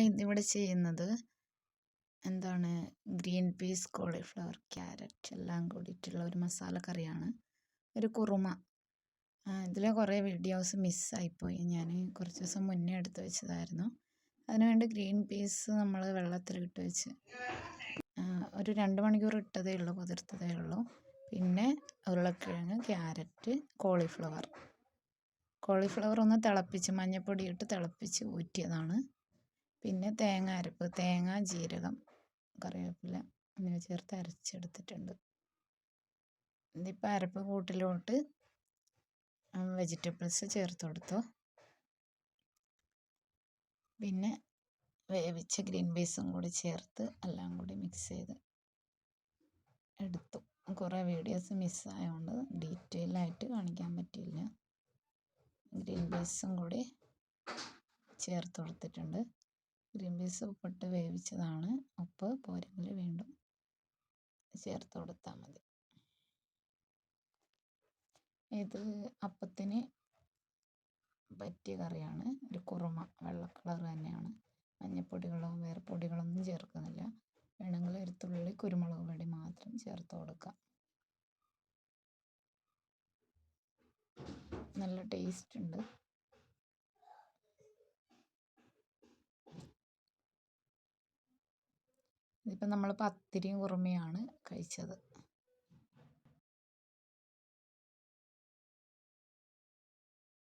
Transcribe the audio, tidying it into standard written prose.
ഇതിവിടെ ചെയ്യുന്നത് എന്താണ്, ഗ്രീൻ പീസ്, കോളിഫ്ലവർ, ക്യാരറ്റ് എല്ലാം കൂടിയിട്ടുള്ള ഒരു മസാല കറിയാണ്, ഒരു കുറുമ. ഇതിലെ കുറേ വീഡിയോസ് മിസ്സായിപ്പോയി. ഞാൻ കുറച്ച് ദിവസം മുന്നേ എടുത്ത് വെച്ചതായിരുന്നു. അതിനുവേണ്ടി ഗ്രീൻ പീസ് നമ്മൾ വെള്ളത്തിലിട്ട് വെച്ച് ഒരു 2 മണിക്കൂർ ഇട്ടതേ ഉള്ളൂ, കുതിർത്തതേ ഉള്ളൂ. പിന്നെ ഉരുളക്കിഴങ്ങ്, ക്യാരറ്റ്, കോളിഫ്ലവർ ഒന്ന് തിളപ്പിച്ച് മഞ്ഞൾപ്പൊടി ഇട്ട് തിളപ്പിച്ച് ഊറ്റിയതാണ്. പിന്നെ തേങ്ങ അരപ്പ്, തേങ്ങ, ജീരകം, കറിവേപ്പില എന്നിവ ചേർത്ത് അരച്ചെടുത്തിട്ടുണ്ട്. ഇതിപ്പോൾ അരപ്പ് കൂട്ടിലോട്ട് വെജിറ്റബിൾസ് ചേർത്ത് കൊടുത്തു. പിന്നെ വേവിച്ച ഗ്രീൻ പീസും കൂടി ചേർത്ത് എല്ലാം കൂടി മിക്സ് ചെയ്ത് എടുത്തു. കുറേ വീഡിയോസ് മിസ്സായതുകൊണ്ട് ഡീറ്റെയിൽ ആയിട്ട് കാണിക്കാൻ പറ്റിയില്ല. ഗ്രീൻ പീസും കൂടി ചേർത്ത് കൊടുത്തിട്ടുണ്ട്. ഗ്രീൻ പീസ് ഉപ്പിട്ട് വേവിച്ചതാണ്. ഉപ്പ് പോരെങ്കിൽ വീണ്ടും ചേർത്ത് കൊടുത്താൽ മതി. ഇത് അപ്പത്തിന് പറ്റിയ കറിയാണ്, ഒരു കുറുമ. വെള്ള കളർ തന്നെയാണ്, മഞ്ഞൾപ്പൊടികളോ വേറെ പൊടികളൊന്നും ചേർക്കുന്നില്ല. വേണമെങ്കിൽ ഒരു തുള്ളി കുരുമുളക് പൊടി മാത്രം ചേർത്ത് കൊടുക്കാം. നല്ല ടേസ്റ്റ് ഉണ്ട്. ഇതിപ്പോൾ നമ്മൾ പത്തിരിയും കുറുമയാണ് കഴിച്ചത്.